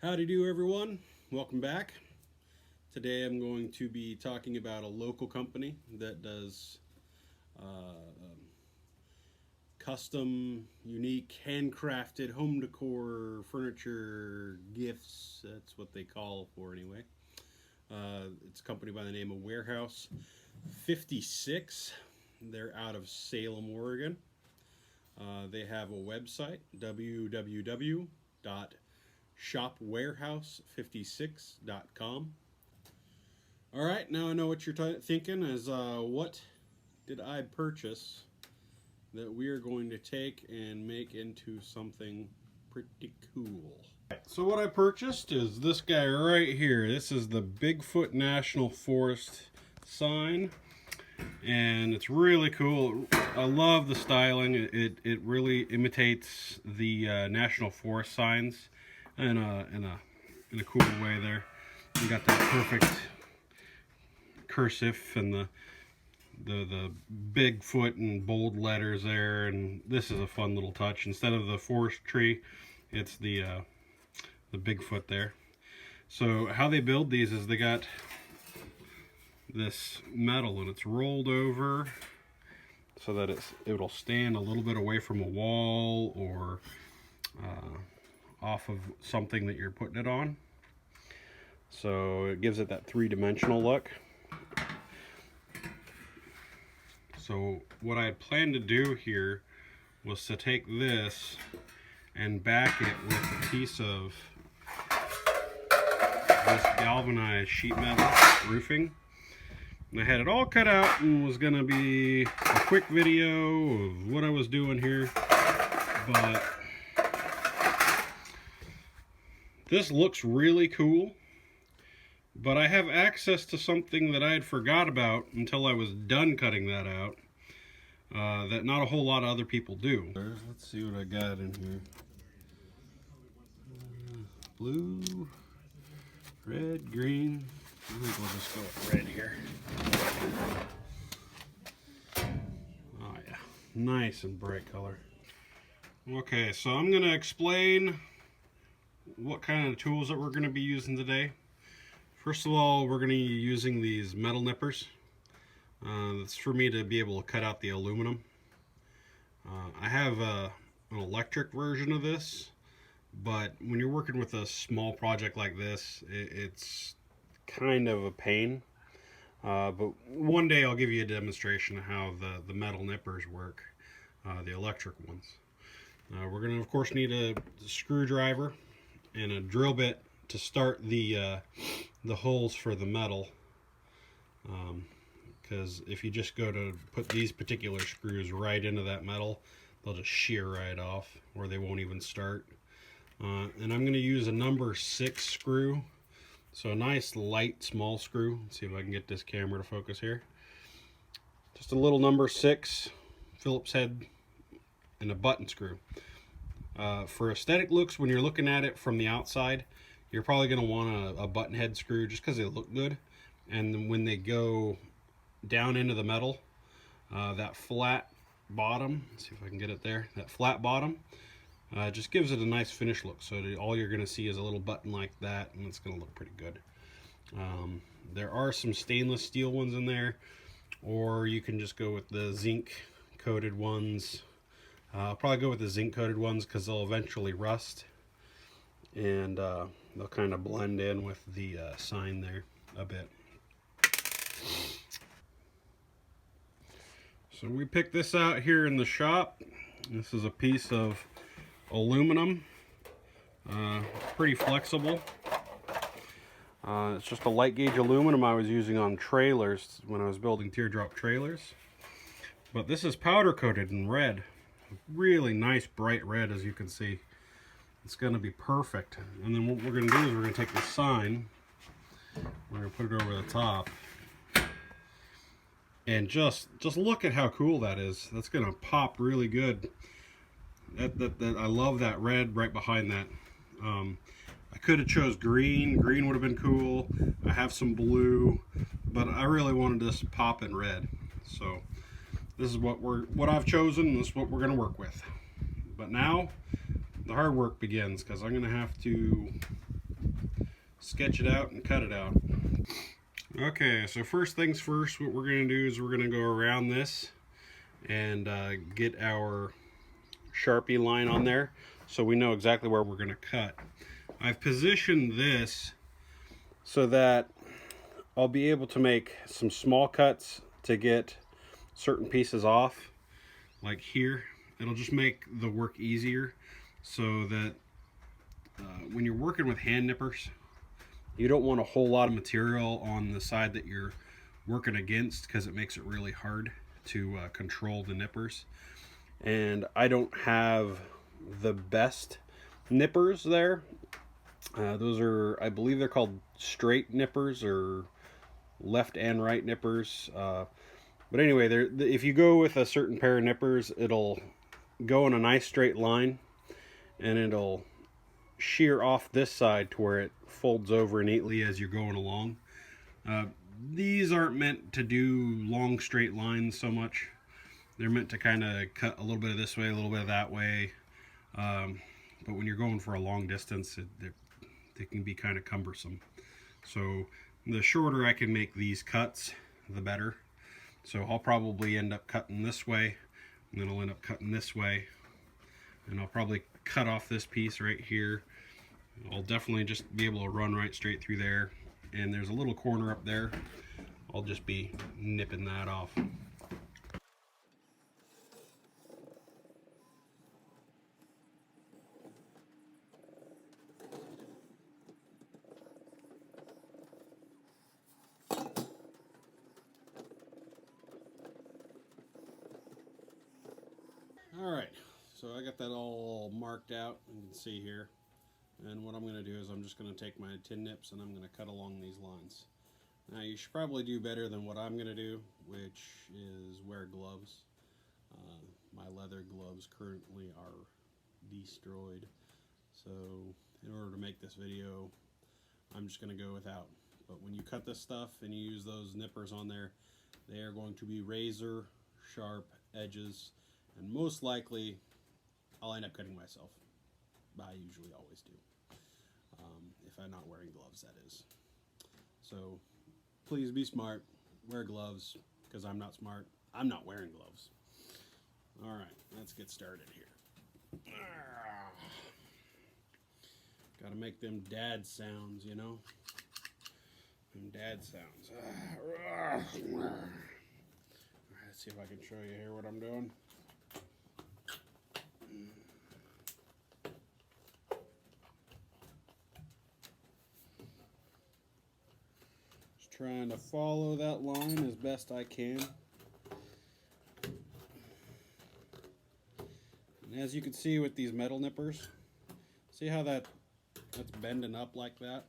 Howdy do, everyone. Welcome back. Today I'm going to be talking about a local company that does custom, unique, handcrafted home decor, furniture, gifts. That's what they call for anyway. It's a company by the name of Warehouse 56. They're out of Salem, Oregon. They have a website, www.shopwarehouse56.com. All right, now I know what you're thinking is what did I purchase that we are going to take and make into something pretty cool. So what I purchased is this guy right here. This is the Bigfoot National Forest sign, and it's really cool. I love the styling. It really imitates the National Forest signs in a cool way there. You got that perfect cursive and the Bigfoot and bold letters there, and this is a fun little touch. Instead of the forest tree, it's the Bigfoot there. So how they build these is they got this metal and it's rolled over so that it'll stand a little bit away from a wall or off of something that you're putting it on. So it gives it that three-dimensional look. So what I had planned to do here was to take this and back it with a piece of this galvanized sheet metal roofing. And I had it all cut out and was going to be a quick video of what I was doing here. But this looks really cool. But I have access to something that I had forgot about until I was done cutting that out. That not a whole lot of other people do. Let's see what I got in here. Blue, red, green. I think we'll just go with red here. Oh yeah, nice and bright color. Okay, so I'm going to explain what kind of tools that we're going to be using today. First of all, we're going to be using these metal nippers. That's for me to be able to cut out the aluminum. I have an electric version of this, but when you're working with a small project like this, it's kind of a pain. But one day I'll give you a demonstration of how the metal nippers work, the electric ones. We're going to, of course, need a screwdriver and a drill bit to start the holes for the metal, because if you just go to put these particular screws right into that metal, they'll just shear right off, or they won't even start. And I'm going to use a number 6 screw, so a nice light small screw. Let's see if I can get this camera to focus here. Just a little number 6 Phillips head and a button screw. For aesthetic looks, when you're looking at it from the outside, you're probably going to want a button head screw just because they look good. And when they go down into the metal, that flat bottom, let's see if I can get it there, that flat bottom just gives it a nice finish look. So all you're going to see is a little button like that, and it's going to look pretty good. There are some stainless steel ones in there, or you can just go with the zinc coated ones. I'll probably go with the zinc coated ones because they'll eventually rust, and they'll kind of blend in with the sign there a bit. So we picked this out here in the shop. This is a piece of aluminum, pretty flexible. It's just a light gauge aluminum I was using on trailers when I was building teardrop trailers. But this is powder coated in red. Really nice bright red, as you can see. It's going to be perfect. And then what we're going to do is we're going to take the sign, we're going to put it over the top, and just look at how cool that is. That's going to pop really good. I love that red right behind that. I could have chose green. Green would have been cool. I have some blue, but I really wanted this to pop in red. So this is what I've chosen. This is what we're going to work with. But now the hard work begins, because I'm going to have to sketch it out and cut it out. Okay, so first things first, what we're going to do is we're going to go around this and get our Sharpie line on there so we know exactly where we're going to cut. I've positioned this so that I'll be able to make some small cuts to get certain pieces off, like here. It'll just make the work easier so that when you're working with hand nippers, you don't want a whole lot of material on the side that you're working against because it makes it really hard to control the nippers. And I don't have the best nippers there. Those are, I believe they're called straight nippers or left and right nippers. But anyway, if you go with a certain pair of nippers, it'll go in a nice straight line and it'll shear off this side to where it folds over neatly as you're going along. These aren't meant to do long straight lines so much. They're meant to kind of cut a little bit of this way, a little bit of that way. But when you're going for a long distance, they can be kind of cumbersome. So the shorter I can make these cuts, the better. So I'll probably end up cutting this way, and then I'll end up cutting this way, and I'll probably cut off this piece right here. I'll definitely just be able to run right straight through there, and there's a little corner up there. I'll just be nipping that off. Alright, so I got that all marked out, you can see here. And what I'm going to do is I'm just going to take my tin nips and I'm going to cut along these lines. Now you should probably do better than what I'm going to do, which is wear gloves. My leather gloves currently are destroyed. So in order to make this video, I'm just going to go without. But when you cut this stuff and you use those nippers on there, they are going to be razor sharp edges. And most likely, I'll end up cutting myself. I usually always do. If I'm not wearing gloves, that is. So, please be smart. Wear gloves, because I'm not smart. I'm not wearing gloves. Alright, let's get started here. Gotta make them dad sounds, you know? Them dad sounds. Alright, let's see if I can show you here what I'm doing. Trying to follow that line as best I can. And as you can see with these metal nippers, see how that's bending up like that?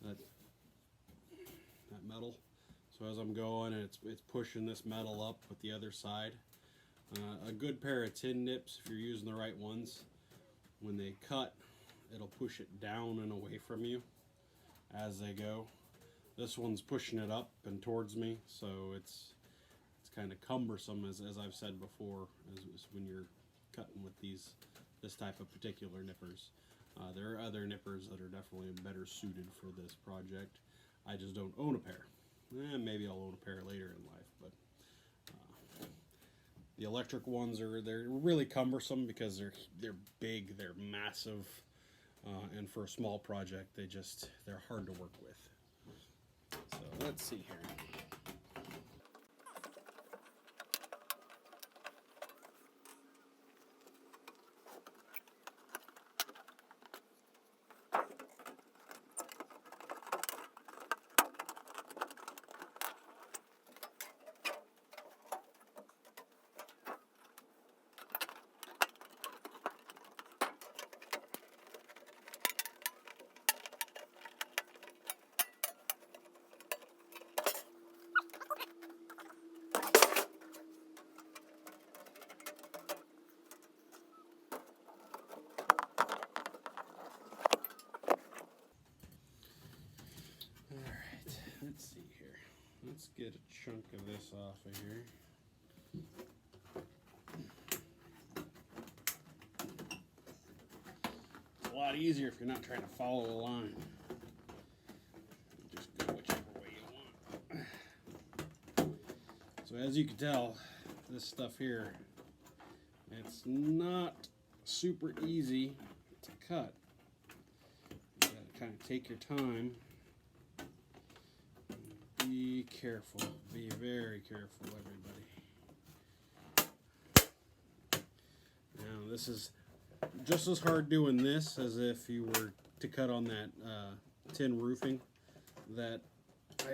That metal. So as I'm going, it's pushing this metal up with the other side. A good pair of tin nips, if you're using the right ones, when they cut, it'll push it down and away from you as they go. This one's pushing it up and towards me, so it's kind of cumbersome, as I've said before, as when you're cutting with this type of particular nippers. There are other nippers that are definitely better suited for this project. I just don't own a pair. Maybe I'll own a pair later in life, but the electric ones they're really cumbersome because they're big, they're massive, and for a small project they're hard to work with. So let's see here. Let's see here. Let's get a chunk of this off of here. It's a lot easier if you're not trying to follow a line. Just go whichever way you want. So as you can tell, this stuff here, it's not super easy to cut. You gotta kind of take your time. Be careful. Be very careful, everybody. Now this is just as hard doing this as if you were to cut on that tin roofing that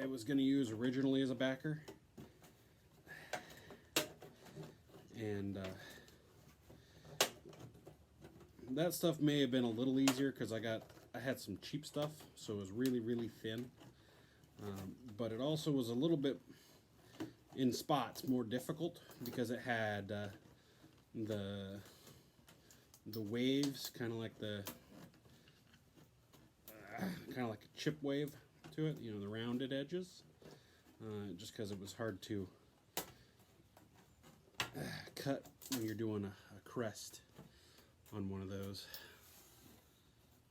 I was going to use originally as a backer. And that stuff may have been a little easier because I had some cheap stuff, so it was really, really thin. But it also was a little bit, in spots, more difficult because it had the waves, kind of like a chip wave to it. You know, the rounded edges. Just because it was hard to cut when you're doing a crest on one of those.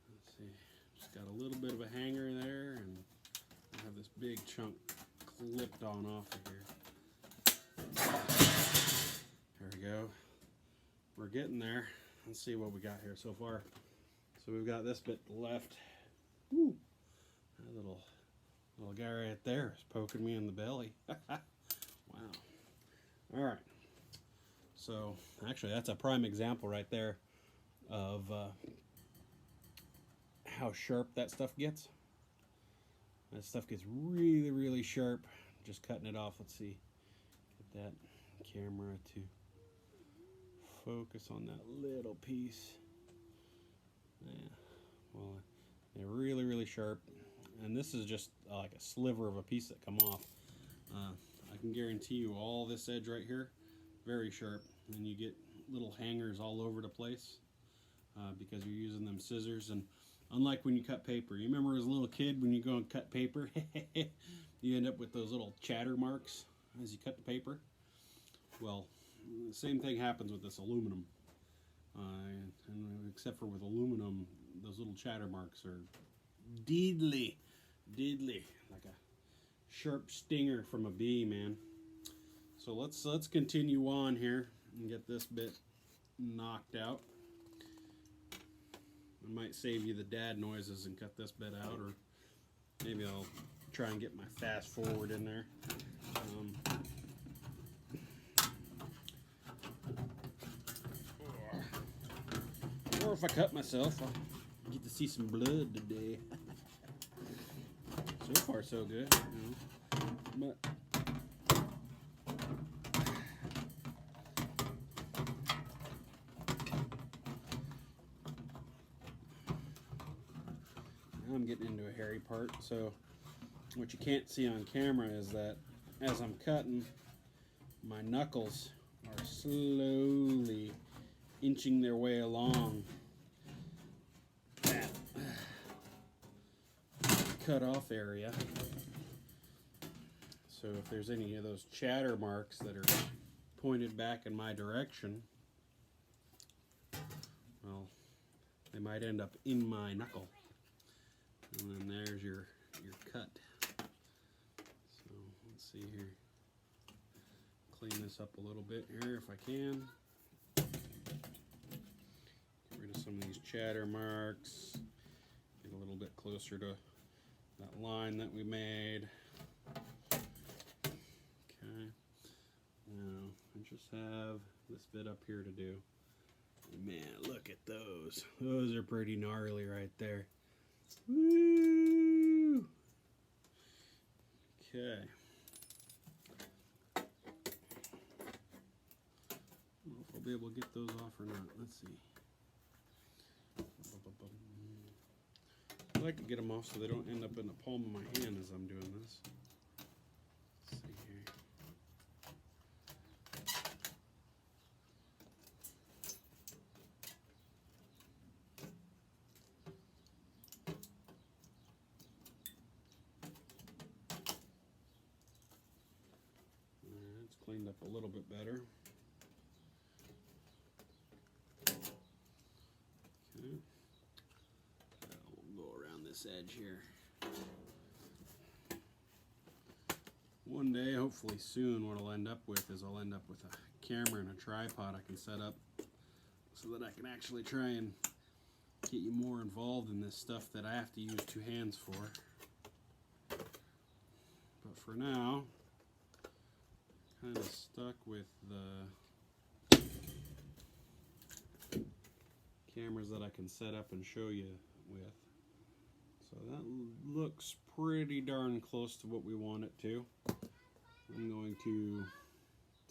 Let's see, just got a little bit of a hanger there, and I have this big chunk clipped on off of here. There we go. We're getting there. Let's see what we got here so far. So we've got this bit left. Woo! That little guy right there is poking me in the belly. Wow. All right. So actually, that's a prime example right there of how sharp that stuff gets. That stuff gets really, really sharp. Just cutting it off. Let's see. Get that camera to focus on that little piece. Yeah. Well, they're really, really sharp. And this is just like a sliver of a piece that come off. I can guarantee you all this edge right here, very sharp. And you get little hangers all over the place because you're using them scissors. And unlike when you cut paper, you remember as a little kid when you go and cut paper, you end up with those little chatter marks as you cut the paper. Well, the same thing happens with this aluminum. And except for with aluminum, those little chatter marks are deadly, like a sharp stinger from a bee, man. So let's continue on here and get this bit knocked out. I might save you the dad noises and cut this bit out, or maybe I'll try and get my fast forward in there. Or if I cut myself, I'll get to see some blood today. So far, so good. You know. But now I'm getting into a hairy part. So what you can't see on camera is that as I'm cutting, my knuckles are slowly inching their way along that cut off area. So if there's any of those chatter marks that are pointed back in my direction, well, they might end up in my knuckle. And then there's your cut. So let's see here. Clean this up a little bit here if I can. Get rid of some of these chatter marks. Get a little bit closer to that line that we made. Okay. Now I just have this bit up here to do. Man, look at those. Those are pretty gnarly right there. Woo! Okay. I don't know if I'll be able to get those off or not. Let's see. I like to get them off so they don't end up in the palm of my hand as I'm doing this. Let's see here. It's cleaned up a little bit better. Okay. this edge here. One day, hopefully soon, what I'll end up with is I'll end up with a camera and a tripod I can set up so that I can actually try and get you more involved in this stuff that I have to use two hands for. But for now, kind of stuck with the cameras that I can set up and show you with. So that looks pretty darn close to what we want it to. I'm going to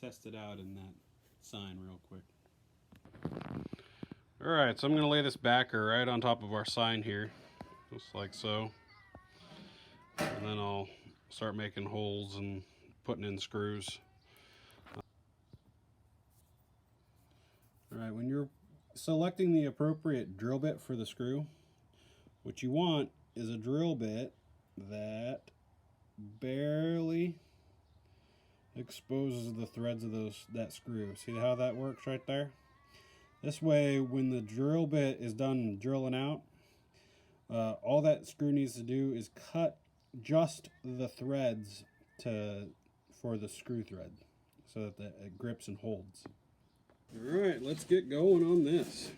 test it out in that sign real quick. Alright, so I'm going to lay this backer right on top of our sign here, just like so. And then I'll start making holes and putting in screws. Alright, when you're selecting the appropriate drill bit for the screw, what you want is a drill bit that barely exposes the threads of that screw. See how that works right there? This way, when the drill bit is done drilling out, all that screw needs to do is cut just the threads for the screw thread so that it grips and holds. Alright, let's get going on this.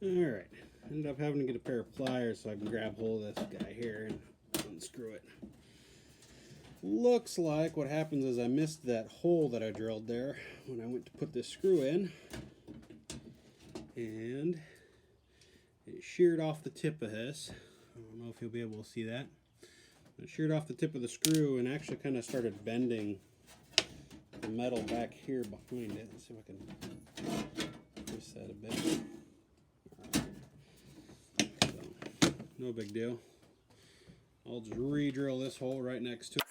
Alright, ended up having to get a pair of pliers so I can grab hold of this guy here and unscrew it. Looks like what happens is I missed that hole that I drilled there when I went to put this screw in, and it sheared off the tip of this. I don't know if you'll be able to see that. It sheared off the tip of the screw and actually kind of started bending the metal back here behind it. Let's see if I can twist that a bit. No big deal. I'll just re-drill this hole right next to it.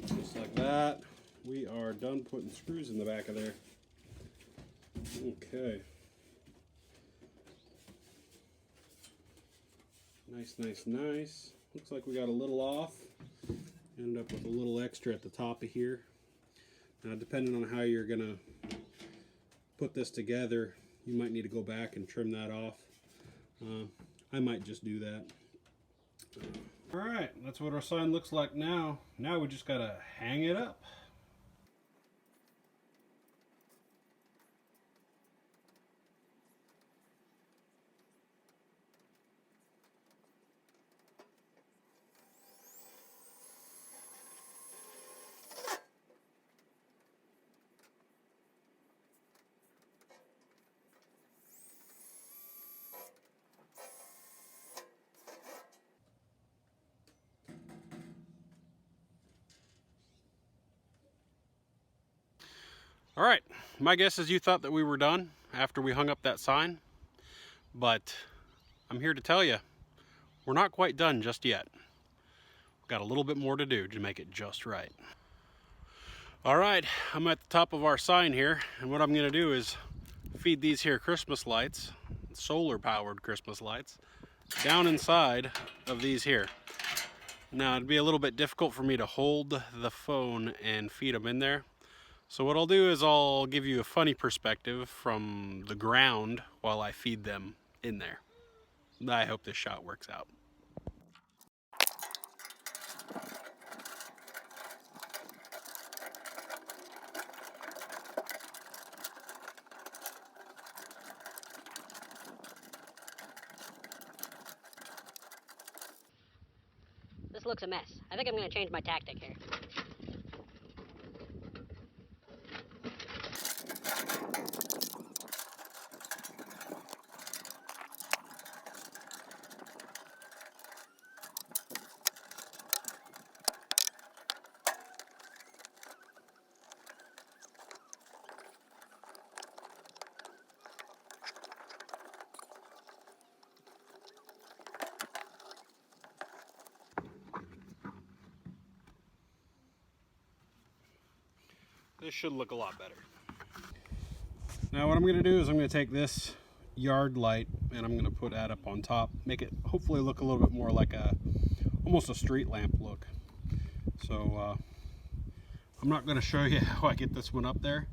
Just like that, we are done putting screws in the back of there. Okay. Nice, nice, nice. Looks like we got a little off. Ended up with a little extra at the top of here. Now, depending on how you're gonna put this together, you might need to go back and trim that off. I might just do that. Alright, that's what our sign looks like now. Now we just gotta hang it up. All right, my guess is you thought that we were done after we hung up that sign, but I'm here to tell you, we're not quite done just yet. We've got a little bit more to do to make it just right. All right, I'm at the top of our sign here, and what I'm gonna do is feed these here Christmas lights, solar powered Christmas lights, down inside of these here. Now it'd be a little bit difficult for me to hold the phone and feed them in there. So what I'll do is I'll give you a funny perspective from the ground while I feed them in there. I hope this shot works out. This looks a mess. I think I'm going to change my tactic here. This should look a lot better. Now what I'm going to do is I'm going to take this yard light and I'm going to put that up on top, make it hopefully look a little bit more like almost a street lamp look. So I'm not going to show you how I get this one up there,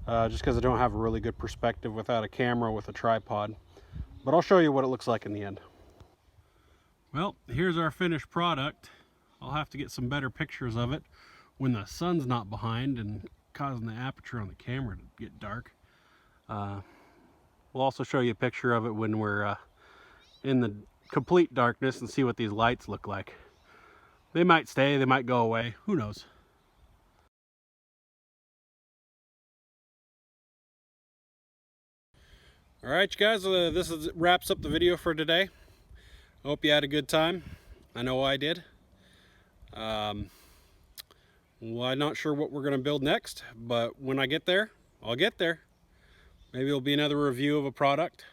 just because I don't have a really good perspective without a camera with a tripod, but I'll show you what it looks like in the end. Well, here's our finished product. I'll have to get some better pictures of it when the sun's not behind and causing the aperture on the camera to get dark. We'll also show you a picture of it when we're in the complete darkness and see what these lights look like. They might stay, they might go away, who knows. All right, you guys, wraps up the video for today. I hope you had a good time. I know I did. Well, I'm not sure what we're going to build next, but when I get there, I'll get there. Maybe it'll be another review of a product,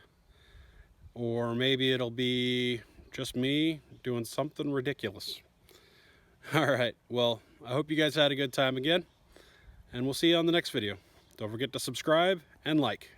or maybe it'll be just me doing something ridiculous. All right, well, I hope you guys had a good time again, and we'll see you on the next video. Don't forget to subscribe and like.